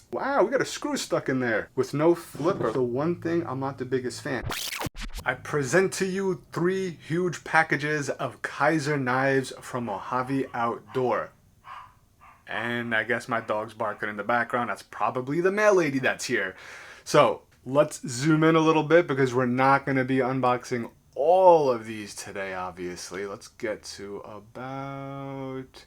Wow, we got a screw stuck in there with no flipper. The one thing I'm not the biggest fan. I present to you 3 huge packages of Kizer knives from Mojave Outdoor. And I guess my dog's barking in the background. That's probably the mail lady that's here. So let's zoom in a little bit because we're not going to be unboxing all of these today, obviously. Let's get to about...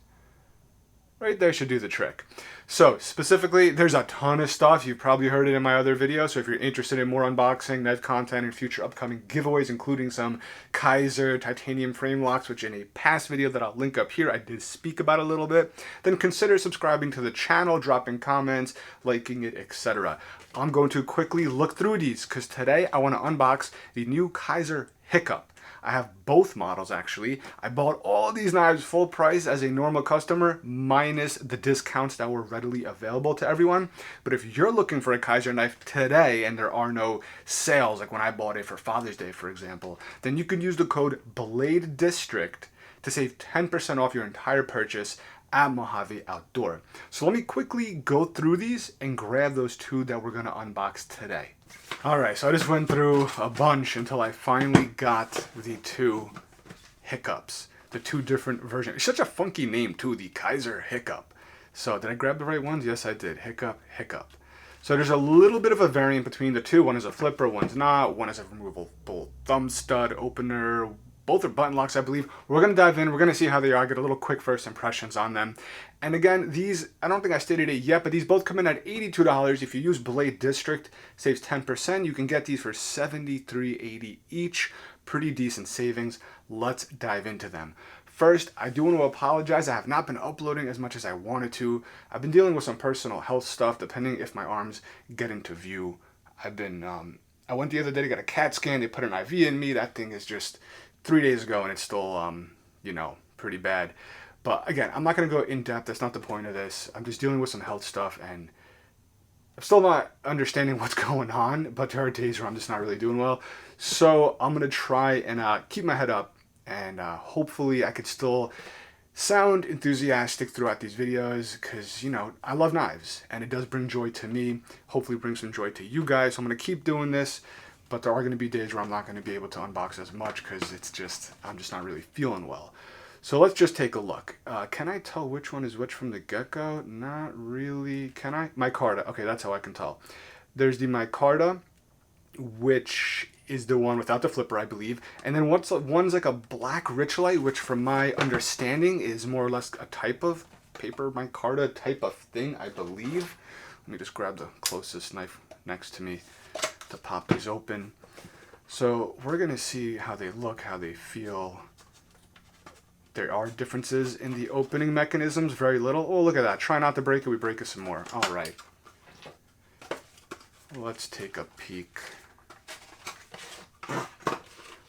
right there should do the trick. So specifically, there's a ton of stuff. You've probably heard it in my other videos. So if you're interested in more unboxing, knife content, and future upcoming giveaways, including some Kizer titanium frame locks, which in a past video that I'll link up here, I did speak about a little bit, then consider subscribing to the channel, dropping comments, liking it, etc. I'm going to quickly look through these because today I want to unbox the new Kizer Hic-Cup. I have both models actually. I bought all these knives full price as a normal customer, minus the discounts that were readily available to everyone. But if you're looking for a Kizer knife today and there are no sales, like when I bought it for Father's Day, for example, then you can use the code BLADE-DISTRICT to save 10% off your entire purchase at Mojave Outdoor. So let me quickly go through these and grab those 2 that we're gonna unbox today. Alright, so I just went through a bunch until I finally got the 2 Hic-Cups. The 2 different versions. It's such a funky name too, the Kizer Hic-Cup. So did I grab the right ones? Yes, I did. Hic-Cup, Hic-Cup. So there's a little bit of a variant between the 2. One is a flipper, one's not. One is a removable thumb stud opener. Both are button locks, I believe. We're going to dive in. We're going to see how they are. Get a little quick first impressions on them. And again, these, I don't think I stated it yet, but these both come in at $82. If you use Blade District, saves 10%. You can get these for $73.80 each. Pretty decent savings. Let's dive into them. First, I do want to apologize. I have not been uploading as much as I wanted to. I've been dealing with some personal health stuff, depending if my arms get into view. I went the other day to get a CAT scan. They put an IV in me. That thing is just 3 days ago and it's still, pretty bad. But again, I'm not going to go in depth. That's not the point of this. I'm just dealing with some health stuff and I'm still not understanding what's going on, but there are days where I'm just not really doing well. So I'm going to try and keep my head up and hopefully I could still sound enthusiastic throughout these videos because, I love knives and it does bring joy to me. Hopefully bring some joy to you guys. So I'm going to keep doing this. But there are going to be days where I'm not going to be able to unbox as much because I'm just not really feeling well. So let's just take a look. Can I tell which one is which from the get-go? Not really. Can I? Micarta. Okay, that's how I can tell. There's the Micarta, which is the one without the flipper, I believe. And then one's like a black Richlite, which from my understanding is more or less a type of paper Micarta type of thing, I believe. Let me just grab the closest knife next to me to pop these open. So we're gonna see how they look, how they feel. There are differences in the opening mechanisms, very little. Oh, look at that. Try not to break it, we break it some more. All right. Let's take a peek.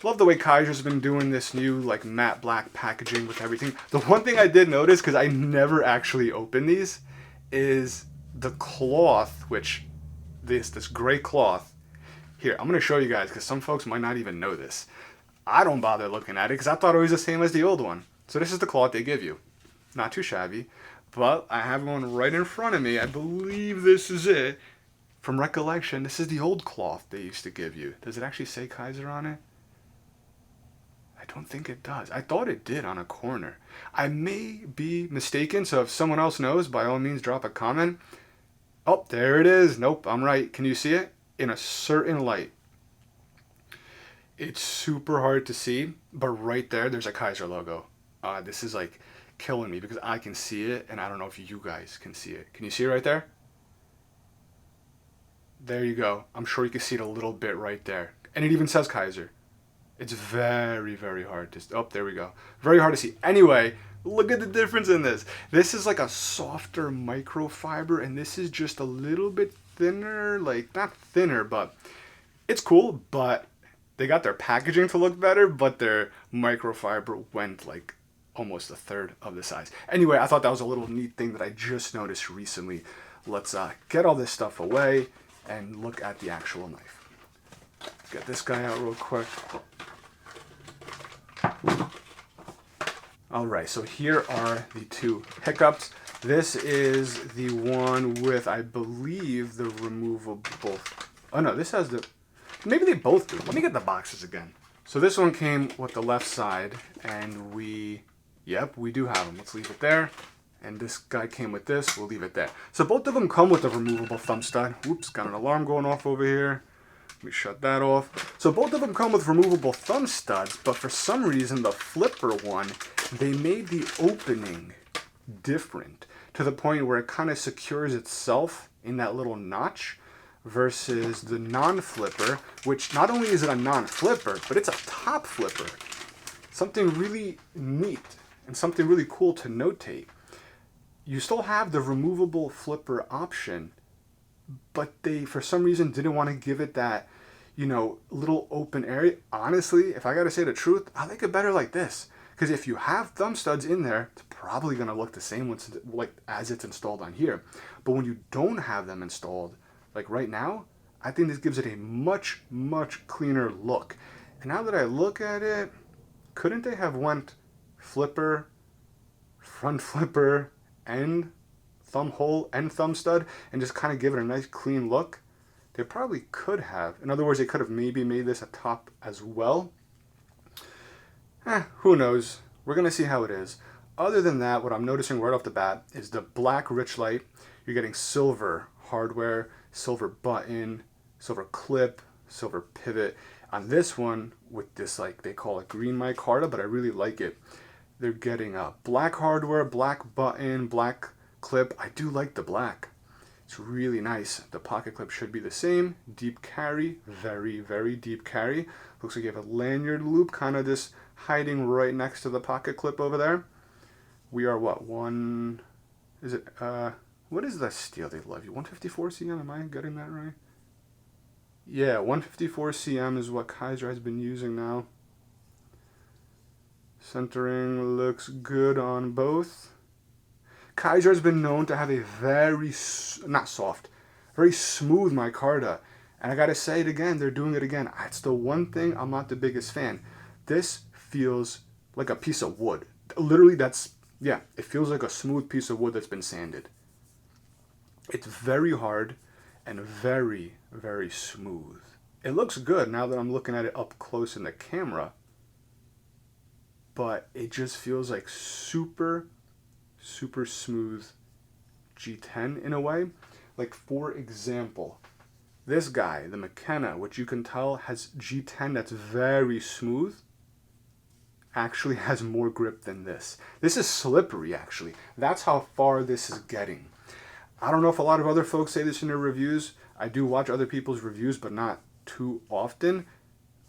Love the way Kizer's been doing this new like matte black packaging with everything. The one thing I did notice, because I never actually open these, is the cloth, which this gray cloth. Here, I'm going to show you guys because some folks might not even know this. I don't bother looking at it because I thought it was the same as the old one. So this is the cloth they give you. Not too shabby, but I have one right in front of me. I believe this is it. From recollection, this is the old cloth they used to give you. Does it actually say Kizer on it? I don't think it does. I thought it did on a corner. I may be mistaken, so if someone else knows, by all means drop a comment. Oh, there it is. Nope, I'm right. Can you see it? In a certain light. It's super hard to see, but right there's a Kizer logo. This is like killing me because I can see it and I don't know if you guys can see it. Can you see it right there? There you go. I'm sure you can see it a little bit right there. And it even says Kizer. It's very, very hard to... oh, there we go. Very hard to see. Anyway, look at the difference in this. This is like a softer microfiber and this is just a little bit thinner, like not thinner, but it's cool. But they got their packaging to look better, but their microfiber went like almost a third of the size. Anyway, I thought that was a little neat thing that I just noticed recently. Let's get all this stuff away and look at the actual knife. Get this guy out real quick. All right, so here are the two Hic-Cups. This is the one with, I believe, the removable. Oh no, this has the. Maybe they both do. Let me get the boxes again. So this one came with the left side, and yep, we do have them. Let's leave it there. And this guy came with this. We'll leave it there. So both of them come with a removable thumb stud. Oops, got an alarm going off over here. Let me shut that off. So both of them come with removable thumb studs, but for some reason the flipper one, they made the opening different to the point where it kind of secures itself in that little notch versus the non-flipper, which not only is it a non-flipper, but it's a top flipper. Something really neat and something really cool to notate. You still have the removable flipper option, but they, for some reason, didn't want to give it that, you know, little open area. Honestly, if I got to say the truth, I like it better like this. Because if you have thumb studs in there, it's probably going to look the same as it's installed on here. But when you don't have them installed, like right now, I think this gives it a much, much cleaner look. And now that I look at it, couldn't they have went flipper, front flipper, and thumb hole and thumb stud and just kind of give it a nice clean look? They probably could have. In other words, they could have maybe made this a top as well. Who knows? We're going to see how it is. Other than that, what I'm noticing right off the bat is the black Richlite. You're getting silver hardware, silver button, silver clip, silver pivot. On this one, with this, like, they call it green micarta, but I really like it. They're getting black hardware, black button, black clip. I do like the black. It's really nice. The pocket clip should be the same. Deep carry, very, very deep carry. Looks like you have a lanyard loop, kind of just hiding right next to the pocket clip over there. We are what, what is the steel they love you? 154 cm, am I getting that right? Yeah, 154 cm is what Kizer has been using now. Centering looks good on both. Kizer has been known to have a very, not soft, very smooth micarta. And I gotta say it again, they're doing it again. It's the one thing I'm not the biggest fan. This feels like a piece of wood. Literally, it feels like a smooth piece of wood that's been sanded. It's very hard and very, very smooth. It looks good now that I'm looking at it up close in the camera, but it just feels like super, super smooth G10 in a way. Like, for example, this guy, the McKenna, which you can tell has G10 that's very smooth, actually has more grip than this. This is slippery, actually. That's how far this is getting. I don't know if a lot of other folks say this in their reviews. I do watch other people's reviews, but not too often.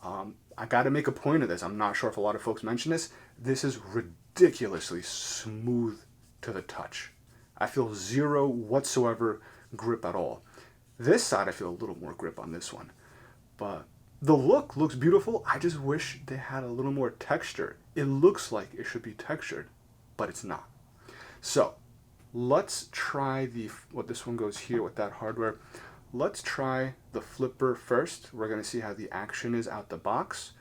I got to make a point of this. I'm not sure if a lot of folks mention this. This is ridiculously smooth to the touch. I feel zero whatsoever grip at all. This side, I feel a little more grip on this one. But the look looks beautiful. I just wish they had a little more texture. It looks like it should be textured, but it's not. So let's try what this one goes here with that hardware. Let's try the flipper first. We're gonna see how the action is out the box.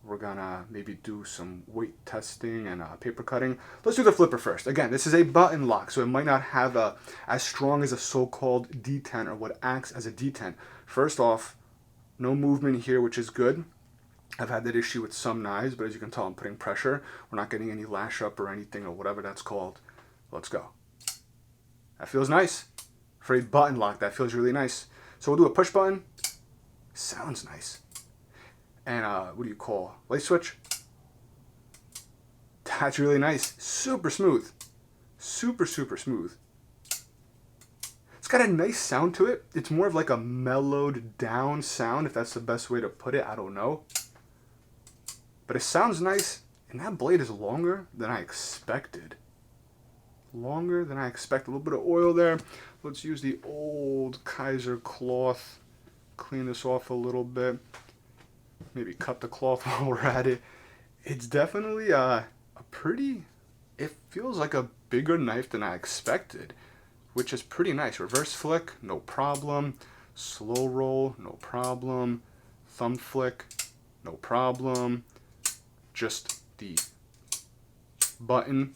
We're gonna maybe do some weight testing and paper cutting. Let's do the flipper first. Again, this is a button lock, so it might not have as strong as a so-called D10 or what acts as a D10. First off, no movement here, which is good. I've had that issue with some knives, but as you can tell, I'm putting pressure. We're not getting any lash up or anything or whatever that's called. Let's go. That feels nice. For a button lock, that feels really nice. So we'll do a push button. Sounds nice. And what do you call? Light switch. That's really nice. Super smooth. Super, super smooth. It's got a nice sound to it. It's more of like a mellowed down sound, if that's the best way to put it. I don't know. But it sounds nice. And that blade is longer than I expected. Longer than I expected. A little bit of oil there. Let's use the old Kizer cloth. Clean this off a little bit. Maybe cut the cloth while we're at it. It's definitely a pretty, it feels like a bigger knife than I expected, which is pretty nice. Reverse flick, no problem. Slow roll, no problem. Thumb flick, no problem. Just the button,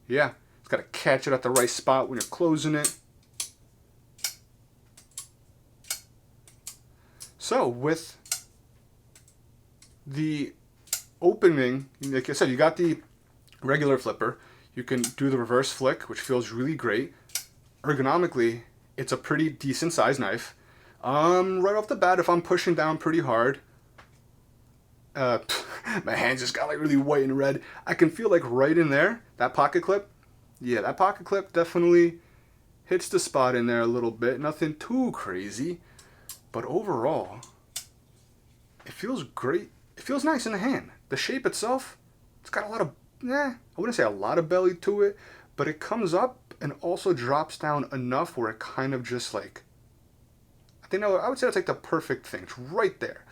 yeah, it's got to catch it at the right spot when you're closing it. So with the opening, like I said, you got the regular flipper. You can do the reverse flick, which feels really great. Ergonomically, it's a pretty decent sized knife. Right off the bat, if I'm pushing down pretty hard, my hands just got like really white and red. I can feel like right in there, that pocket clip. Yeah, that pocket clip definitely hits the spot in there a little bit. Nothing too crazy, but overall, it feels great. It feels nice in the hand. The shape itself, it's got a lot of, I wouldn't say a lot of belly to it, but it comes up and also drops down enough where it kind of just like, I would say it's like the perfect thing. It's right there.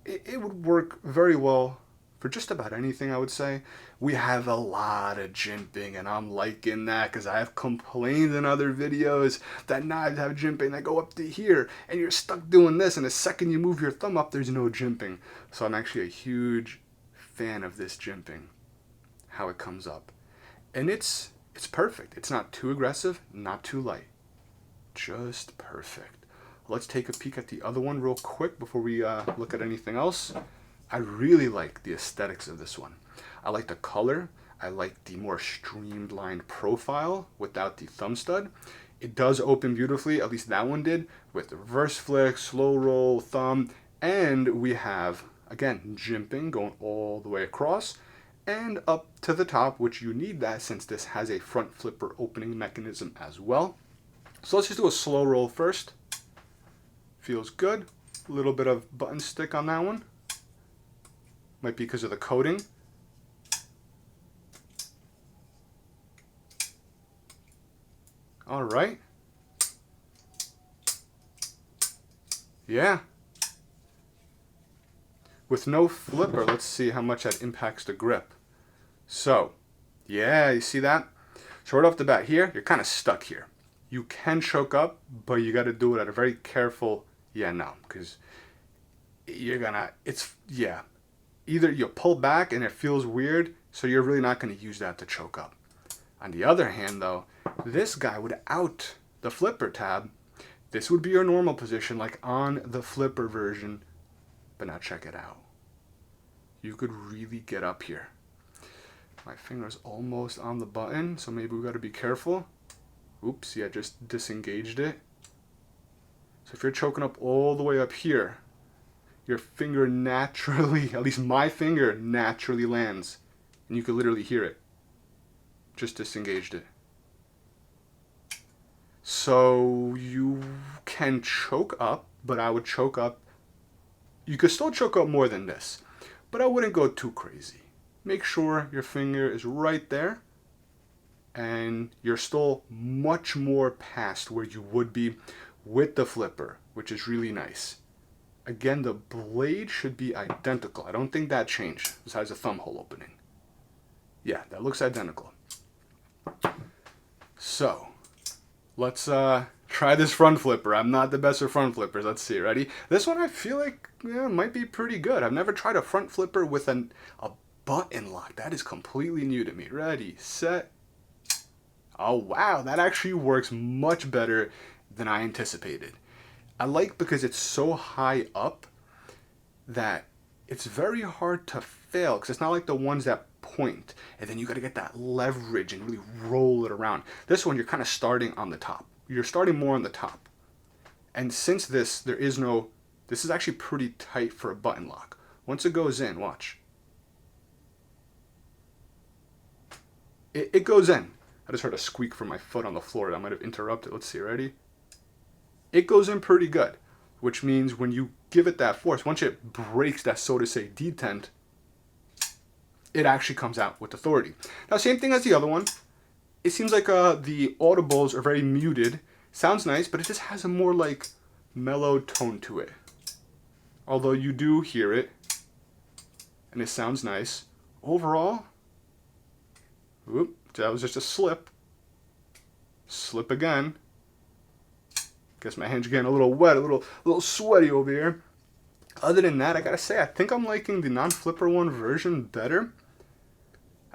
It would work very well for just about anything, I would say. We have a lot of jimping, and I'm liking that because I have complained in other videos that knives have jimping that go up to here, and you're stuck doing this, and the second you move your thumb up, there's no jimping. So I'm actually a huge fan of this jimping, how it comes up. And it's perfect. It's not too aggressive, not too light. Just perfect. Let's take a peek at the other one real quick before we look at anything else. I really like the aesthetics of this one. I like the color. I like the more streamlined profile without the thumb stud. It does open beautifully, at least that one did, with the reverse flick, slow roll, thumb, and we have, again, jimping going all the way across and up to the top, which you need that since this has a front flipper opening mechanism as well. So let's just do a slow roll first. Feels good. A little bit of button stick on that one. Might be because of the coating. All right. Yeah. With no flipper, let's see how much that impacts the grip. So, yeah, you see that? So right off the bat here, you're kind of stuck here. You can choke up, but you got to do it at a very careful, because you're gonna, either you pull back and it feels weird, so you're really not going to use that to choke up. On the other hand, though, this guy without the flipper tab, this would be your normal position, like on the flipper version. But now check it out. You could really get up here. My finger's almost on the button, so maybe we got to be careful. Oops, yeah, just disengaged it. So if you're choking up all the way up here, your finger naturally, at least my finger, naturally lands. And you can literally hear it. Just disengaged it. So you can choke up, but I would choke up. You could still choke up more than this, but I wouldn't go too crazy. Make sure your finger is right there and you're still much more past where you would be with the flipper, which is really nice. Again, the blade should be identical. I don't think that changed besides the thumb hole opening. Yeah, that looks identical. So, let's try this front flipper. I'm not the best with front flippers. Let's see, ready? This one I feel like might be pretty good. I've never tried a front flipper with a button lock. That is completely new to me. Ready, set. Oh wow, that actually works much better than I anticipated. I like because it's so high up that it's very hard to fail, because it's not like the ones that point and then you got to get that leverage and really roll it around. This one, you're kind of starting on the top. You're starting more on the top. And since this is actually pretty tight for a button lock. Once it goes in, watch. It goes in. I just heard a squeak from my foot on the floor. That might have interrupted. Let's see, ready? It goes in pretty good, which means when you give it that force, once it breaks that, so to say, detent, it actually comes out with authority. Now, same thing as the other one. It seems like the audibles are very muted. Sounds nice, but it just has a more like mellow tone to it. Although you do hear it, and it sounds nice. Overall, whoop, that was just a slip. Slip again. Guess my hands are getting a little wet, a little sweaty over here. Other than that, I gotta say, I think I'm liking the non-flipper one version better.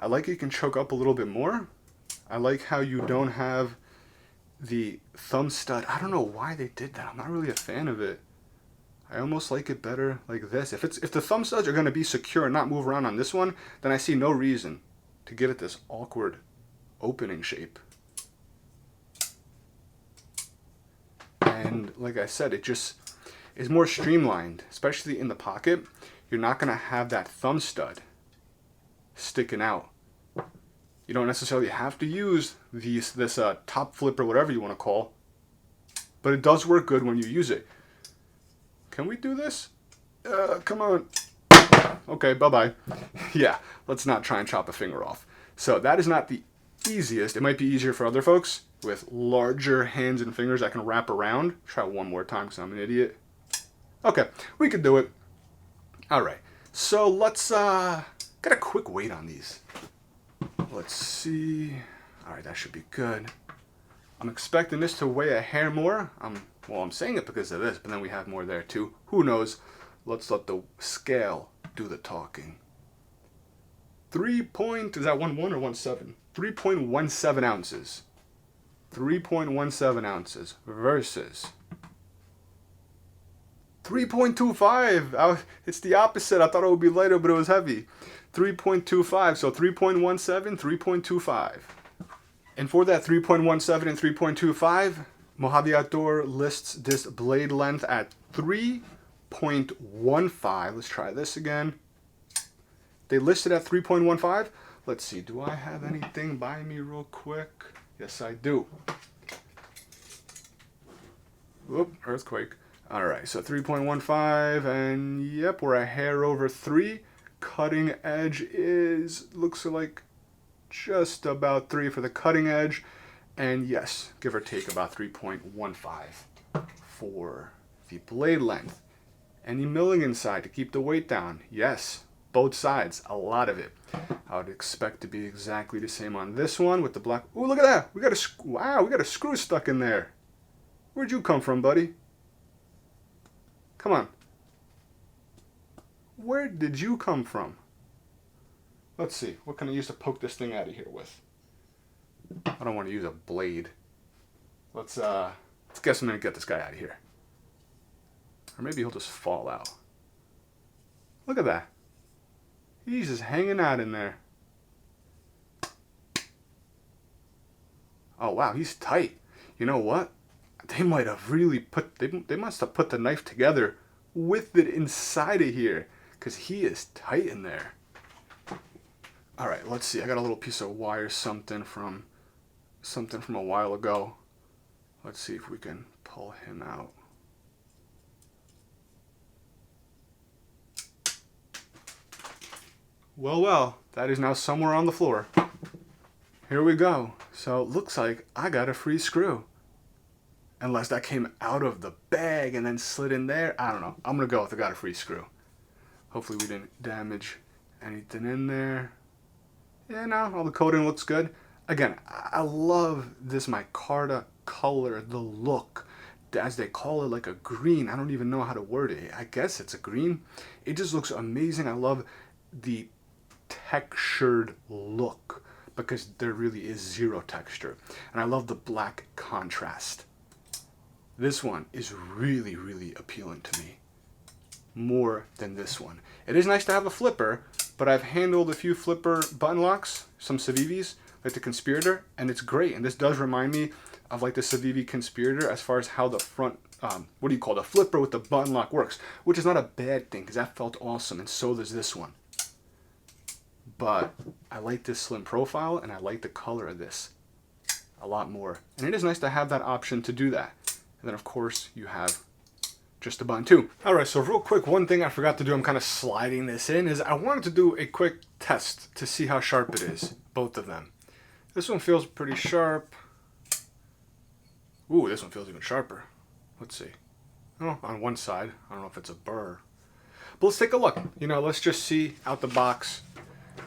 I like you can choke up a little bit more. I like how you don't have the thumb stud. I don't know why they did that. I'm not really a fan of it. I almost like it better like this. If the thumb studs are going to be secure and not move around on this one, then I see no reason to give it this awkward opening shape. And like I said, it just is more streamlined, especially in the pocket. You're not going to have that thumb stud sticking out. You don't necessarily have to use this top flipper, whatever you want to call, but it does work good when you use it. Can we do this? Come on. Okay, bye-bye. Yeah, let's not try and chop a finger off. So that is not the easiest. It might be easier for other folks with larger hands and fingers that can wrap around. Try one more time because I'm an idiot. Okay, we can do it. All right, so let's get a quick weight on these. Let's see. All right, that should be good. I'm expecting this to weigh a hair more. Well, I'm saying it because of this, but then we have more there too. Who knows? Let's let the scale do the talking. Is that 1.1 or 1.7? 3.17 ounces. 3.17 ounces versus 3.25. It's the opposite. I thought it would be lighter, but it was heavy. 3.25. So 3.17, 3.25. And for that 3.17 and 3.25, Mojave Outdoor lists this blade length at 3.15. Let's try this again. They listed at 3.15. Let's see. Do I have anything by me real quick? Yes, I do. Whoop, earthquake. All right, so 3.15, and yep, we're a hair over 3. Cutting edge looks like just about 3 for the cutting edge. And yes, give or take about 3.15 for the blade length. Any milling inside to keep the weight down? Yes, both sides, a lot of it. I would expect to be exactly the same on this one with the black. Ooh, look at that! We got a screw stuck in there. Where'd you come from, buddy? Come on. Where did you come from? Let's see. What can I use to poke this thing out of here with? I don't want to use a blade. Let's guess I'm gonna get this guy out of here. Or maybe he'll just fall out. Look at that. He's just hanging out in there. Oh wow, he's tight. You know what? They might have really they must have put the knife together with it inside of here, because he is tight in there. All right, let's see. I got a little piece of wire, something from a while ago. Let's see if we can pull him out. Well, that is now somewhere on the floor. Here we go. So it looks like I got a free screw. Unless that came out of the bag and then slid in there. I don't know. I'm going to go with I got a free screw. Hopefully we didn't damage anything in there. Yeah, no, all the coating looks good. Again, I love this micarta color, the look. As they call it, like a green. I don't even know how to word it. I guess it's a green. It just looks amazing. I love the textured look because there really is zero texture. And I love the black contrast. This one is really, really appealing to me. More than this one. It is nice to have a flipper, but I've handled a few flipper button locks, some Civivis, like the Conspirator, and it's great. And this does remind me of like the Civivi Conspirator as far as how the front, the flipper with the button lock works, which is not a bad thing because that felt awesome, and so does this one. But I like this slim profile, and I like the color of this a lot more. And it is nice to have that option to do that. And then of course you have just a button too. All right, so real quick, one thing I forgot to do, I'm kind of sliding this in, is I wanted to do a quick test to see how sharp it is, both of them. This one feels pretty sharp. Ooh, this one feels even sharper. Let's see. Oh, on one side, I don't know if it's a burr. But let's take a look. You know, let's just see out the box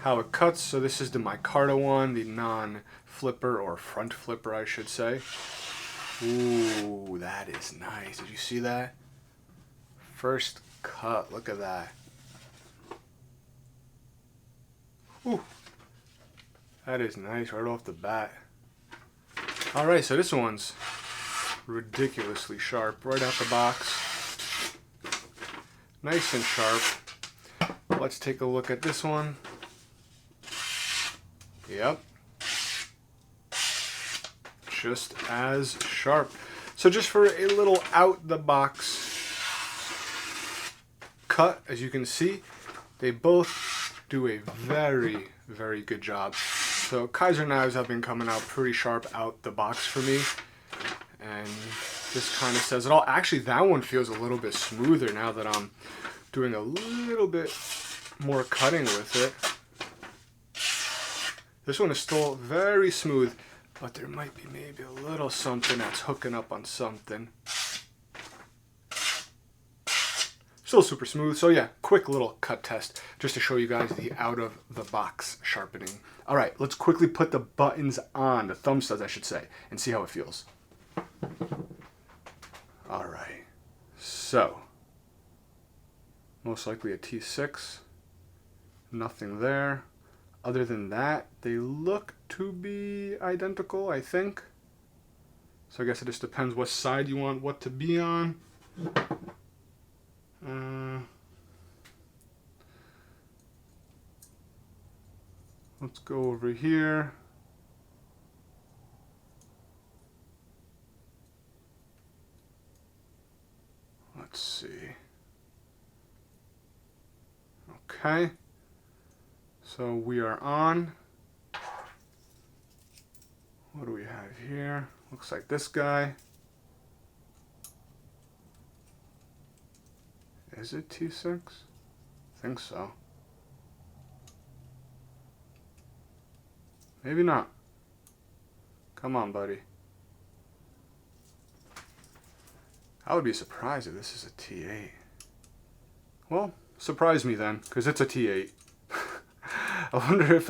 how it cuts. So this is the micarta one, the non-flipper, or front flipper, I should say. Ooh, that is nice. Did you see that? First cut. Look at that. Ooh. That is nice right off the bat. Alright, so this one's ridiculously sharp right out the box. Nice and sharp. Let's take a look at this one. Yep. Just as sharp. So just for a little out the box cut, as you can see, they both do a very, very good job. So Kizer knives have been coming out pretty sharp out the box for me. And this kind of says it all. Actually, that one feels a little bit smoother now that I'm doing a little bit more cutting with it. This one is still very smooth, but there might be maybe a little something that's hooking up on something. Still super smooth. So yeah, quick little cut test just to show you guys the out of the box sharpening. All right, let's quickly put the buttons on, the thumb studs I should say, and see how it feels. All right, so most likely a T6, nothing there. Other than that, they look to be identical, I think. So I guess it just depends what side you want what to be on. Let's go over here. Let's see. Okay. So we are on. What do we have here? Looks like this guy. Is it T6? I think so. Maybe not. Come on, buddy. I would be surprised if this is a T8. Well, surprise me then, because it's a T8. I wonder if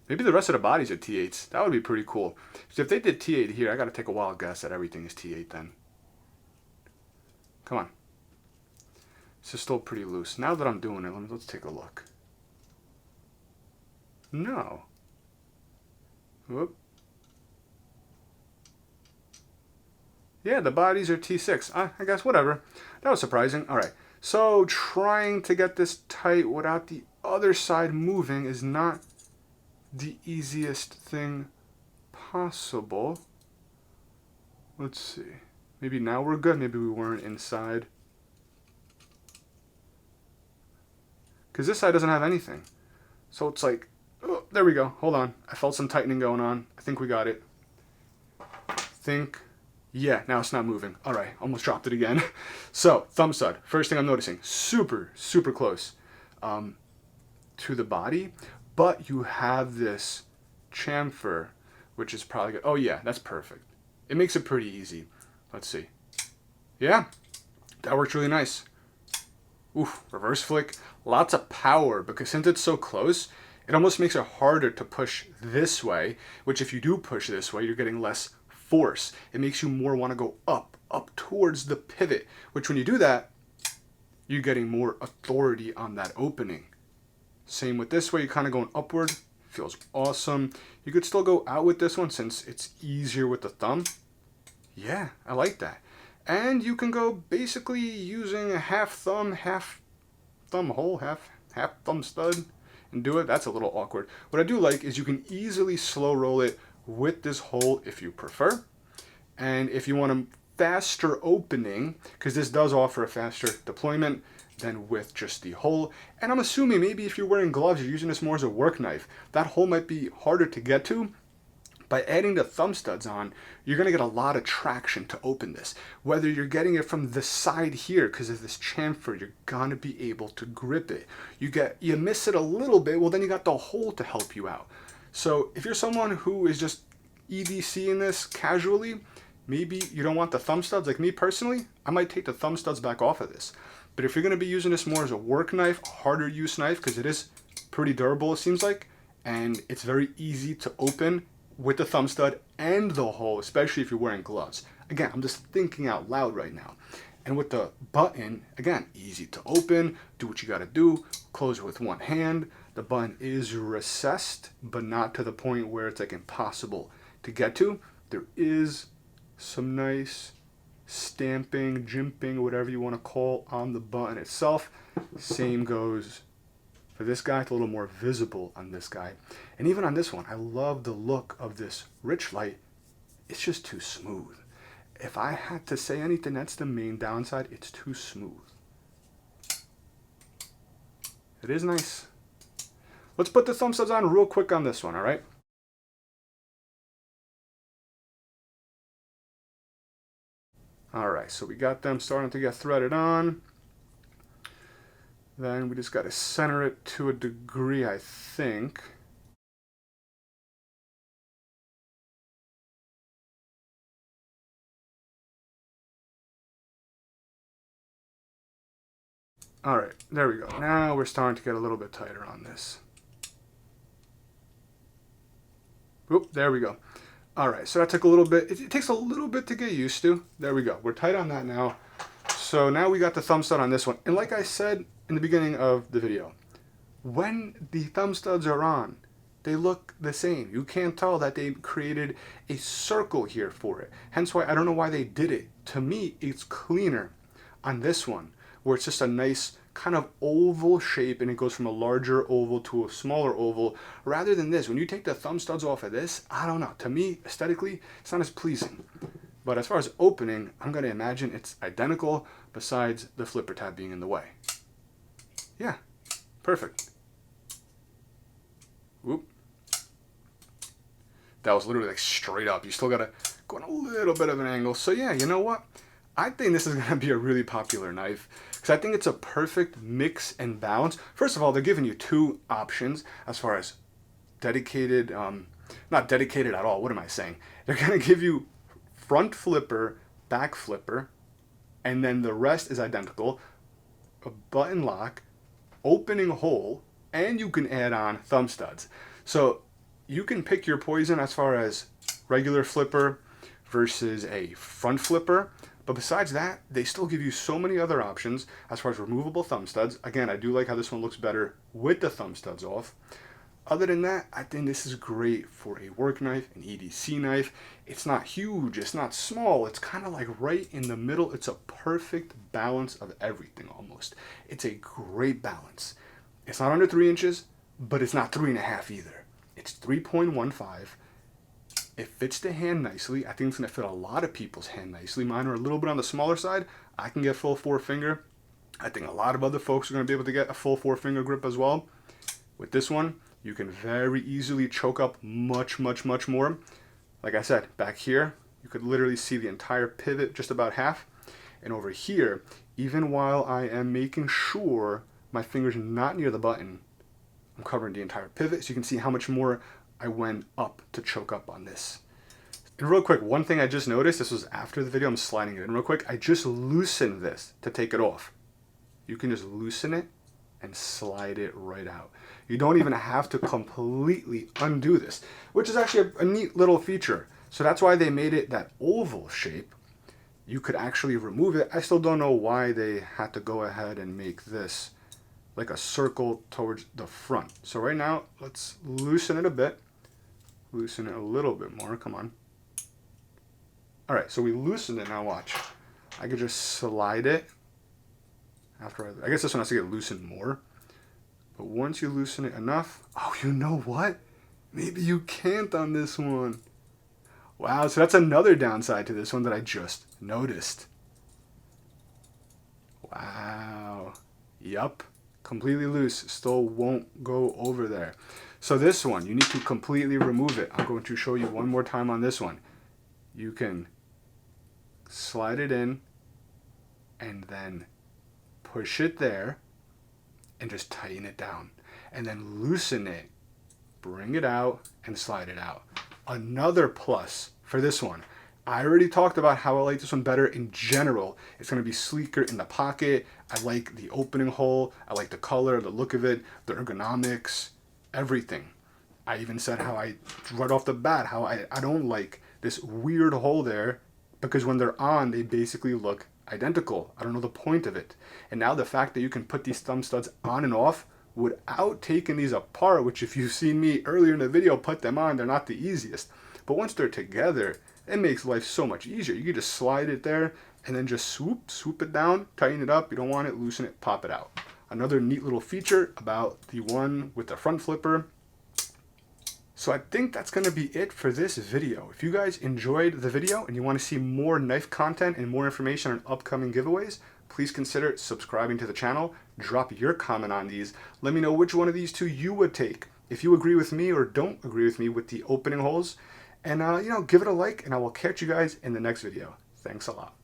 maybe the rest of the body's are T8s. That would be pretty cool. So if they did T8 here, I got to take a wild guess that everything is T8 then. Come on. This is still pretty loose. Now that I'm doing it, let's take a look. No. Whoop. Yeah, the bodies are T6. I guess whatever. That was surprising. All right. So trying to get this tight without the other side moving is not the easiest thing possible. Let's see. Maybe now we're good. Maybe we weren't inside. Because this side doesn't have anything. So it's like, oh, there we go. Hold on. I felt some tightening going on. I think we got it. Yeah, now it's not moving. All right, almost dropped it again. So, thumb stud. First thing I'm noticing, super, super close to the body. But you have this chamfer, which is probably good. Oh yeah, that's perfect. It makes it pretty easy. Let's see. Yeah, that works really nice. Oof, reverse flick. Lots of power, because since it's so close, it almost makes it harder to push this way, which if you do push this way, you're getting less force. It makes you more want to go up towards the pivot, which when you do that, you're getting more authority on that opening. Same with this way, you're kind of going upward. Feels awesome. You could still go out with this one since it's easier with the thumb. Yeah, I like that. And you can go basically using a half thumb hole, half thumb stud and do it. That's a little awkward. What I do like is you can easily slow roll it with this hole if you prefer. And if you want a faster opening, because this does offer a faster deployment than with just the hole. And I'm assuming maybe if you're wearing gloves, you're using this more as a work knife. That hole might be harder to get to. By adding the thumb studs on, you're going to get a lot of traction to open this. Whether you're getting it from the side here because of this chamfer, you're going to be able to grip it. You miss it a little bit, well then you got the hole to help you out. So if you're someone who is just EDCing this casually, maybe you don't want the thumb studs. Like me personally, I might take the thumb studs back off of this. But if you're going to be using this more as a work knife, harder use knife, because it is pretty durable it seems like, and it's very easy to open with the thumb stud and the hole, especially if you're wearing gloves. Again, I'm just thinking out loud right now. And with the button, again, easy to open, do what you gotta do, close it with one hand. The button is recessed, but not to the point where it's like impossible to get to. There is some nice stamping, jimping, whatever you want to call, on the button itself. Same goes for this guy. It's a little more visible on this guy. And even on this one, I love the look of this Richlite. It's just too smooth. If I had to say anything, that's the main downside. It's too smooth. It is nice. Let's put the thumbstuds on real quick on this one, all right? All right, so we got them starting to get threaded on. Then we just got to center it to a degree, I think. All right, there we go. Now we're starting to get a little bit tighter on this. Oop, there we go. All right, so that took a little bit. It takes a little bit to get used to. There we go. We're tight on that now. So now we got the thumb stud on this one. And like I said in the beginning of the video, when the thumb studs are on, they look the same. You can't tell that they created a circle here for it. Hence why I don't know why they did it. To me, it's cleaner on this one, where it's just a nice kind of oval shape and it goes from a larger oval to a smaller oval, rather than this. When you take the thumb studs off of this, I don't know. To me, aesthetically, it's not as pleasing. But as far as opening, I'm going to imagine it's identical besides the flipper tab being in the way. Yeah, perfect. Whoop. That was literally like straight up. You still got to go on a little bit of an angle. So yeah, you know what? I think this is going to be a really popular knife because I think it's a perfect mix and balance. First of all, they're giving you two options as far as dedicated, not dedicated at all. What am I saying? They're going to give you front flipper, back flipper, and then the rest is identical. A button lock, opening hole, and you can add on thumb studs. So you can pick your poison as far as regular flipper versus a front flipper. But besides that, they still give you so many other options as far as removable thumb studs. Again, I do like how this one looks better with the thumb studs off. Other than that, I think this is great for a work knife, an EDC knife. It's not huge, it's not small, it's kind of like right in the middle. It's a perfect balance of everything almost. It's a great balance. It's not under 3 inches, but it's not 3.5 either. It's 3.15. It fits the hand nicely. I think it's going to fit a lot of people's hand nicely. Mine are a little bit on the smaller side. I can get full 4-finger. I think a lot of other folks are going to be able to get a full 4-finger grip as well. With this one, you can very easily choke up much, much, much more. Like I said, back here, you could literally see the entire pivot, just about half. And over here, even while I am making sure my finger's not near the button, I'm covering the entire pivot, so you can see how much more I went up to choke up on this. And real quick, one thing I just noticed, this was after the video, I'm sliding it in real quick. I just loosened this to take it off. You can just loosen it and slide it right out. You don't even have to completely undo this, which is actually a neat little feature. So that's why they made it that oval shape. You could actually remove it. I still don't know why they had to go ahead and make this like a circle towards the front. So right now, let's loosen it a bit. Loosen it a little bit more, come on. All right, so we loosened it, now watch. I could just slide it. After I guess this one has to get loosened more. But once you loosen it enough, oh, you know what? Maybe you can't on this one. Wow, so that's another downside to this one that I just noticed. Wow, yup. Completely loose, still won't go over there. So this one, you need to completely remove it. I'm going to show you one more time on this one. You can slide it in and then push it there and just tighten it down. And then loosen it, bring it out, and slide it out. Another plus for this one. I already talked about how I like this one better in general. It's going to be sleeker in the pocket. I like the opening hole. I like the color, the look of it, the ergonomics, everything. I even said how right off the bat, how I don't like this weird hole there, because when they're on, they basically look identical. I don't know the point of it. And now the fact that you can put these thumb studs on and off without taking these apart, which if you've seen me earlier in the video put them on, they're not the easiest. But once they're together, it makes life so much easier. You can just slide it there and then just swoop it down, tighten it up. You don't want it, loosen it, pop it out. Another neat little feature about the one with the front flipper. So I think that's going to be it for this video. If you guys enjoyed the video and you want to see more knife content and more information on upcoming giveaways, please consider subscribing to the channel. Drop your comment on these. Let me know which one of these two you would take. If you agree with me or don't agree with me with the opening holes. And, give it a like, and I will catch you guys in the next video. Thanks a lot.